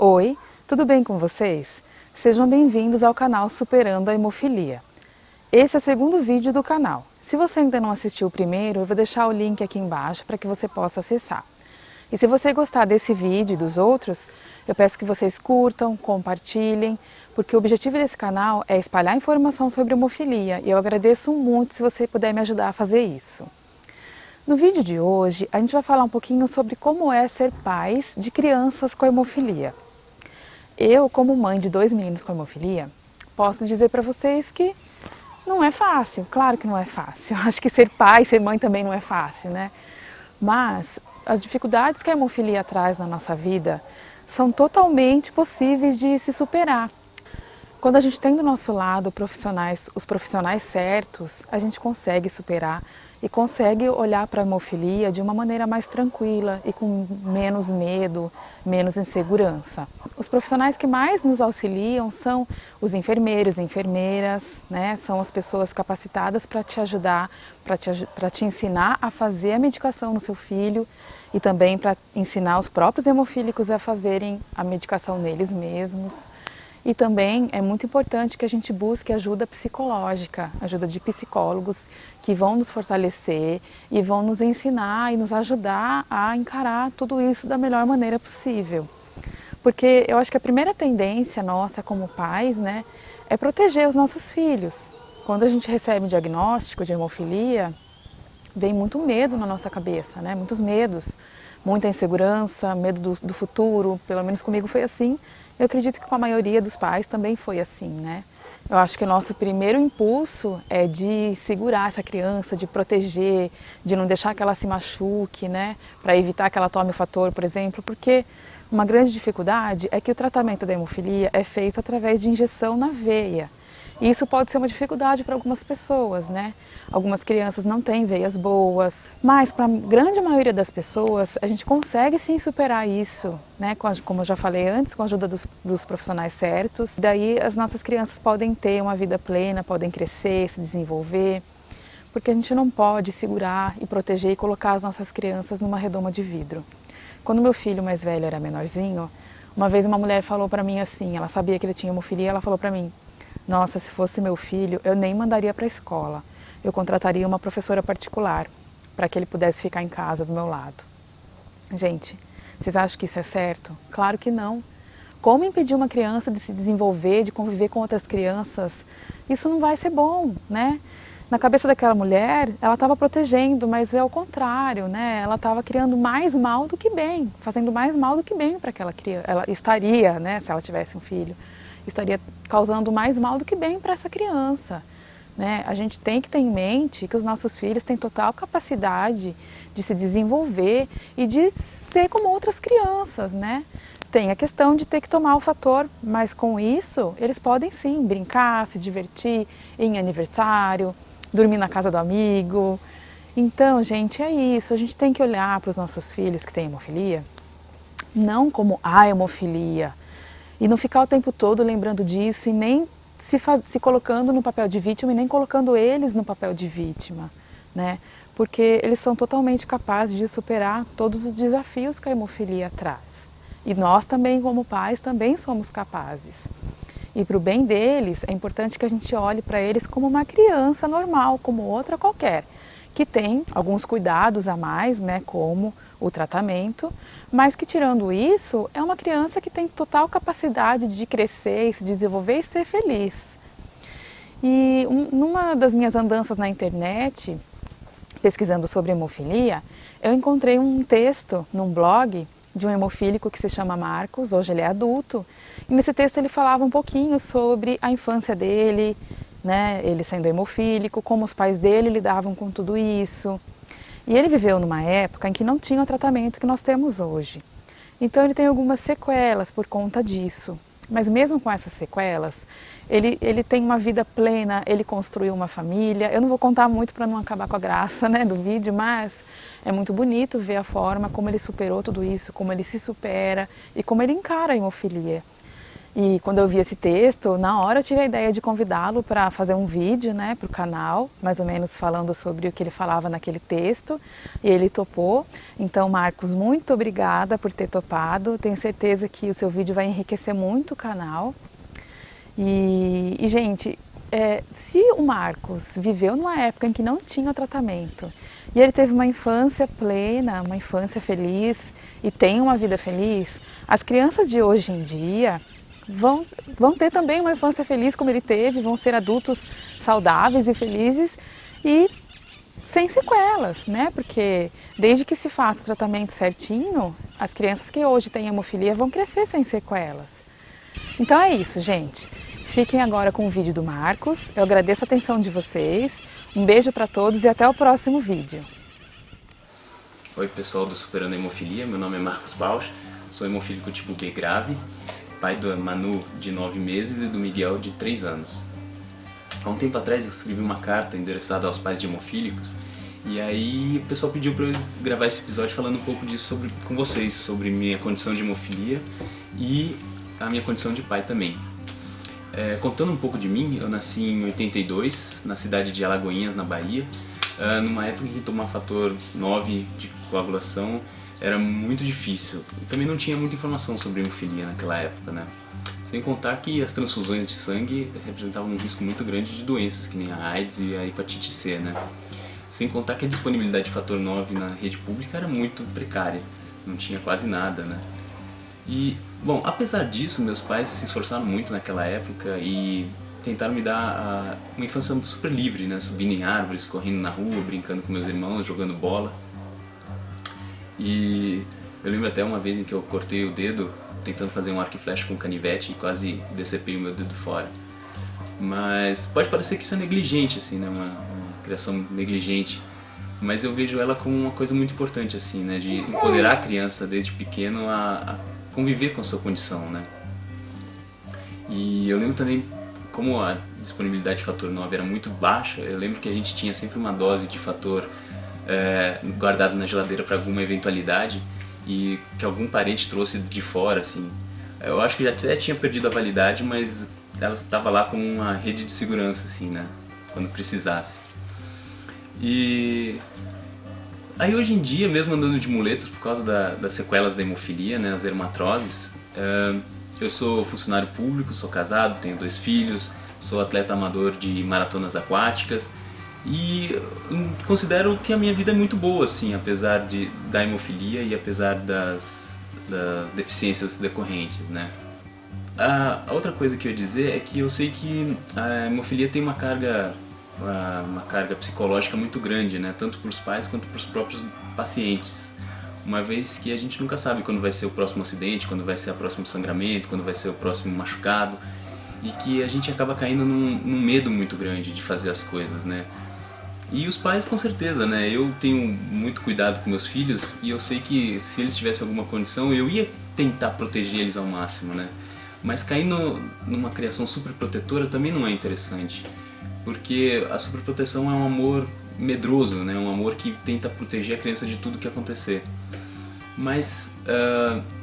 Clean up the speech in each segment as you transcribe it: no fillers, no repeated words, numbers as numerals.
Oi, tudo bem com vocês? Sejam bem-vindos ao canal Superando a Hemofilia. Esse é o segundo vídeo do canal. Se você ainda não assistiu o primeiro, eu vou deixar o link aqui embaixo para que você possa acessar. E se você gostar desse vídeo e dos outros, eu peço que vocês curtam, compartilhem, porque o objetivo desse canal é espalhar informação sobre hemofilia e eu agradeço muito se você puder me ajudar a fazer isso. No vídeo de hoje, a gente vai falar um pouquinho sobre como é ser pais de crianças com hemofilia. Eu, como mãe de 2 meninos com hemofilia, posso dizer para vocês que não é fácil, claro que não é fácil. Acho que ser pai, ser mãe também não é fácil, né? Mas as dificuldades que a hemofilia traz na nossa vida são totalmente possíveis de se superar. Quando a gente tem do nosso lado os profissionais certos, a gente consegue superar e consegue olhar para a hemofilia de uma maneira mais tranquila e com menos medo, menos insegurança. Os profissionais que mais nos auxiliam são os enfermeiros e enfermeiras, né? São as pessoas capacitadas para te ajudar, para te ensinar a fazer a medicação no seu filho e também para ensinar os próprios hemofílicos a fazerem a medicação neles mesmos. E também é muito importante que a gente busque ajuda psicológica, ajuda de psicólogos que vão nos fortalecer e vão nos ensinar e nos ajudar a encarar tudo isso da melhor maneira possível. Porque eu acho que a primeira tendência nossa como pais, né, é proteger os nossos filhos. Quando a gente recebe diagnóstico de hemofilia, vem muito medo na nossa cabeça, né, muitos medos. Muita insegurança, medo do futuro, pelo menos comigo foi assim. Eu acredito que com a maioria dos pais também foi assim, né? Eu acho que o nosso primeiro impulso é de segurar essa criança, de proteger, de não deixar que ela se machuque, né? Para evitar que ela tome o fator, por exemplo, porque uma grande dificuldade é que o tratamento da hemofilia é feito através de injeção na veia. E isso pode ser uma dificuldade para algumas pessoas, né? Algumas crianças não têm veias boas, mas para a grande maioria das pessoas a gente consegue sim superar isso, né? Como eu já falei antes, com a ajuda dos profissionais certos. Daí as nossas crianças podem ter uma vida plena, podem crescer, se desenvolver, porque a gente não pode segurar e proteger e colocar as nossas crianças numa redoma de vidro. Quando meu filho mais velho era menorzinho, uma vez uma mulher falou para mim assim, ela sabia que ele tinha hemofilia, ela falou para mim: nossa, se fosse meu filho, eu nem mandaria para a escola. Eu contrataria uma professora particular para que ele pudesse ficar em casa do meu lado. Gente, vocês acham que isso é certo? Claro que não. Como impedir uma criança de se desenvolver, de conviver com outras crianças? Isso não vai ser bom, né? Na cabeça daquela mulher, ela estava protegendo, mas é o contrário, né? Ela estava criando mais mal do que bem, fazendo mais mal do que bem para aquela criança. Ela estaria, né, se ela tivesse um filho, estaria causando mais mal do que bem para essa criança, né? A gente tem que ter em mente que os nossos filhos têm total capacidade de se desenvolver e de ser como outras crianças, né? Tem a questão de ter que tomar o fator, mas com isso eles podem sim brincar, se divertir em aniversário, dormir na casa do amigo. Então, gente, é isso. A gente tem que olhar para os nossos filhos que têm hemofilia, não como a hemofilia, e não ficar o tempo todo lembrando disso e nem se colocando no papel de vítima e nem colocando eles no papel de vítima, né? Porque eles são totalmente capazes de superar todos os desafios que a hemofilia traz. E nós também, como pais, também somos capazes. E para o bem deles, é importante que a gente olhe para eles como uma criança normal, como outra qualquer, que tem alguns cuidados a mais, né, como o tratamento, mas que tirando isso, é uma criança que tem total capacidade de crescer e se desenvolver e ser feliz. E numa das minhas andanças na internet, pesquisando sobre hemofilia, eu encontrei um texto num blog de um hemofílico que se chama Marcos, hoje ele é adulto, e nesse texto ele falava um pouquinho sobre a infância dele, né, ele sendo hemofílico, como os pais dele lidavam com tudo isso. E ele viveu numa época em que não tinha o tratamento que nós temos hoje. Então ele tem algumas sequelas por conta disso. Mas mesmo com essas sequelas, ele tem uma vida plena, ele construiu uma família. Eu não vou contar muito para não acabar com a graça, né, do vídeo, mas é muito bonito ver a forma como ele superou tudo isso, como ele se supera e como ele encara a hemofilia. E quando eu vi esse texto, na hora eu tive a ideia de convidá-lo para fazer um vídeo, né, para o canal, mais ou menos falando sobre o que ele falava naquele texto, e ele topou. Então, Marcos, muito obrigada por ter topado. Tenho certeza que o seu vídeo vai enriquecer muito o canal. Gente, se o Marcos viveu numa época em que não tinha tratamento e ele teve uma infância plena, uma infância feliz e tem uma vida feliz, as crianças de hoje em dia vão ter também uma infância feliz como ele teve, vão ser adultos saudáveis e felizes e sem sequelas, né? Porque desde que se faça o tratamento certinho, as crianças que hoje têm hemofilia vão crescer sem sequelas. Então é isso, gente. Fiquem agora com o vídeo do Marcos. Eu agradeço a atenção de vocês. Um beijo para todos e até o próximo vídeo. Oi pessoal do Superando a Hemofilia, meu nome é Marcos Bausch, sou hemofílico tipo B grave, pai do Manu de 9 meses e do Miguel de 3 anos. Há um tempo atrás eu escrevi uma carta endereçada aos pais de hemofílicos e aí o pessoal pediu para eu gravar esse episódio falando um pouco disso com vocês, sobre minha condição de hemofilia e a minha condição de pai também. Contando um pouco de mim, eu nasci em 82, na cidade de Alagoinhas, na Bahia, numa época em que tomar fator 9 de coagulação era muito difícil. E também não tinha muita informação sobre hemofilia naquela época, né? Sem contar que as transfusões de sangue representavam um risco muito grande de doenças, que nem a AIDS e a hepatite C, né? Sem contar que a disponibilidade de fator 9 na rede pública era muito precária, não tinha quase nada, né? E, bom, apesar disso, meus pais se esforçaram muito naquela época e tentaram me dar uma infância super livre, né? Subindo em árvores, correndo na rua, brincando com meus irmãos, jogando bola. E eu lembro até uma vez em que eu cortei o dedo tentando fazer um arco e flecha com canivete e quase decepei o meu dedo fora. Mas pode parecer que isso é negligente, assim, né? Uma criação negligente. Mas eu vejo ela como uma coisa muito importante, assim, né? De empoderar a criança desde pequeno a conviver com a sua condição, né? E eu lembro também, como a disponibilidade de fator 9 era muito baixa, eu lembro que a gente tinha sempre uma dose de fator guardado na geladeira para alguma eventualidade e que algum parente trouxe de fora, assim. Eu acho que já até tinha perdido a validade, mas ela estava lá como uma rede de segurança, assim, né? Quando precisasse. E aí hoje em dia, mesmo andando de muletas por causa das sequelas da hemofilia, né, as dermatoses, eu sou funcionário público, sou casado, tenho 2 filhos, sou atleta amador de maratonas aquáticas e considero que a minha vida é muito boa, assim, apesar da hemofilia e apesar das deficiências decorrentes, né. A outra coisa que eu ia dizer é que eu sei que a hemofilia tem uma carga psicológica muito grande, né? Tanto para os pais quanto para os próprios pacientes. Uma vez que a gente nunca sabe quando vai ser o próximo acidente, quando vai ser o próximo sangramento, quando vai ser o próximo machucado, e que a gente acaba caindo num medo muito grande de fazer as coisas, né? E os pais, com certeza, né? Eu tenho muito cuidado com meus filhos e eu sei que se eles tivessem alguma condição eu ia tentar proteger eles ao máximo, né? Mas cair numa criação super protetora também não é interessante. Porque a superproteção é um amor medroso, né? Um amor que tenta proteger a criança de tudo que acontecer. Mas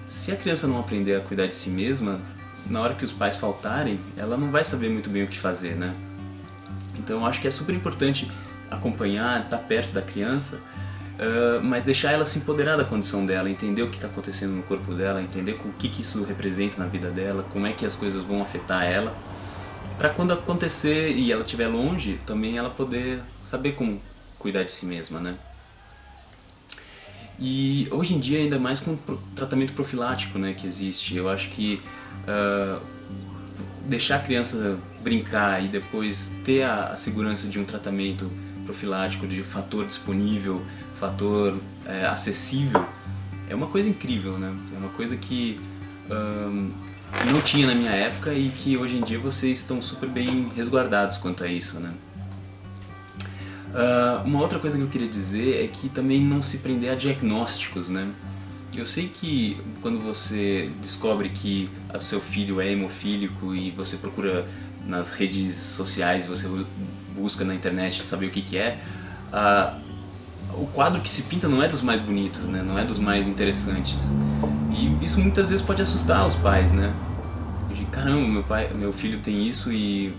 se a criança não aprender a cuidar de si mesma, na hora que os pais faltarem, ela não vai saber muito bem o que fazer, né? Então eu acho que é super importante acompanhar, estar perto da criança, mas deixar ela se empoderar da condição dela, entender o que está acontecendo no corpo dela, entender o que isso representa na vida dela, como é que as coisas vão afetar ela, para quando acontecer e ela estiver longe, também ela poder saber como cuidar de si mesma, né? E hoje em dia, ainda mais com o tratamento profilático, né, que existe, eu acho que deixar a criança brincar e depois ter a segurança de um tratamento profilático, de fator disponível, fator acessível, é uma coisa incrível, né? É uma coisa que não tinha na minha época e que hoje em dia vocês estão super bem resguardados quanto a isso, né? Uma outra coisa que eu queria dizer é que também não se prender a diagnósticos, né? Eu sei que quando você descobre que o seu filho é hemofílico e você procura nas redes sociais, você busca na internet saber o que é, o quadro que se pinta não é dos mais bonitos, né? Não é dos mais interessantes. E isso muitas vezes pode assustar os pais, né? caramba, meu filho tem isso e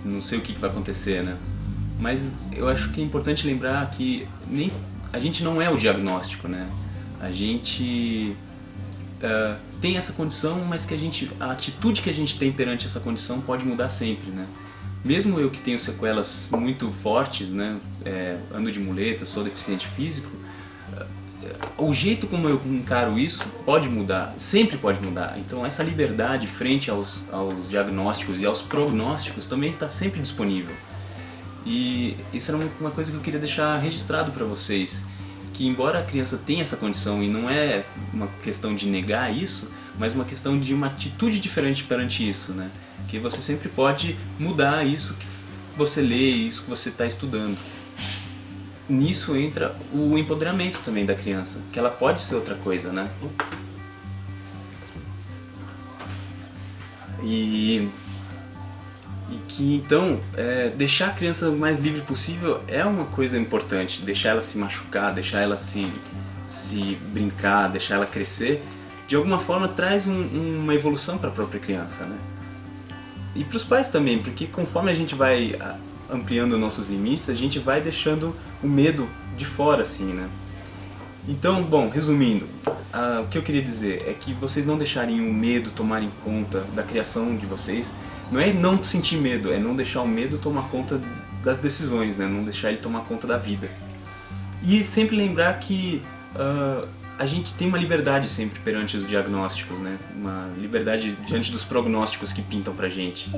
não sei o que vai acontecer, né? Mas eu acho que é importante lembrar que a gente não é o diagnóstico, né? A gente tem essa condição, mas que a atitude que a gente tem perante essa condição pode mudar sempre, né? Mesmo eu que tenho sequelas muito fortes, né? Ando de muleta, sou deficiente físico, o jeito como eu encaro isso pode mudar, sempre pode mudar. Então essa liberdade frente aos diagnósticos e aos prognósticos também está sempre disponível. E isso era uma coisa que eu queria deixar registrado para vocês, que embora a criança tenha essa condição e não é uma questão de negar isso, mas uma questão de uma atitude diferente perante isso, né? Que você sempre pode mudar isso que você lê, isso que você está estudando. Nisso entra o empoderamento também da criança, que ela pode ser outra coisa, né? E que então deixar a criança o mais livre possível é uma coisa importante. Deixar ela se machucar, deixar ela se brincar, deixar ela crescer, de alguma forma traz uma evolução para a própria criança, né? E para os pais também, porque conforme a gente vai ampliando nossos limites, a gente vai deixando o medo de fora, assim, né? Então, bom, resumindo, o que eu queria dizer é que vocês não deixarem o medo tomarem conta da criação de vocês. Não é não sentir medo, é não deixar o medo tomar conta das decisões, né? Não deixar ele tomar conta da vida. E sempre lembrar que a gente tem uma liberdade sempre perante os diagnósticos, né? Uma liberdade diante dos prognósticos que pintam pra gente.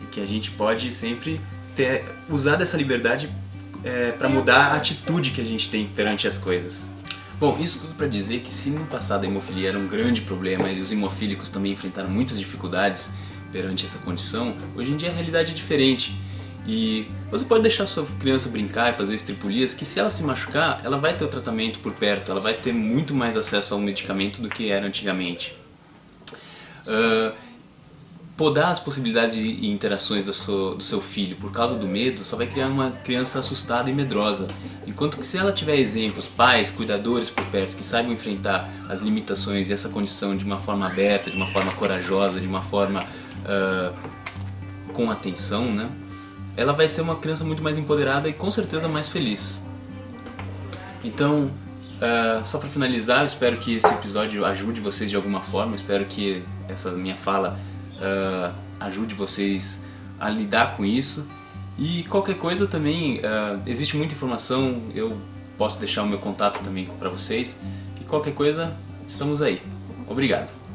E que a gente pode sempre usar dessa liberdade para mudar a atitude que a gente tem perante as coisas. Bom, isso tudo para dizer que se no passado a hemofilia era um grande problema e os hemofílicos também enfrentaram muitas dificuldades perante essa condição, hoje em dia a realidade é diferente. E você pode deixar sua criança brincar e fazer estripulias, que se ela se machucar, ela vai ter o tratamento por perto, ela vai ter muito mais acesso ao medicamento do que era antigamente. Podar as possibilidades de interações do seu filho por causa do medo só vai criar uma criança assustada e medrosa. Enquanto que se ela tiver exemplos, pais, cuidadores por perto que saibam enfrentar as limitações e essa condição de uma forma aberta, de uma forma corajosa, de uma forma com atenção, né? Ela vai ser uma criança muito mais empoderada e com certeza mais feliz. Então, só para finalizar, eu espero que esse episódio ajude vocês de alguma forma, eu espero que essa minha fala ajude vocês a lidar com isso. E qualquer coisa também, existe muita informação, eu posso deixar o meu contato também para vocês. E qualquer coisa, estamos aí. Obrigado.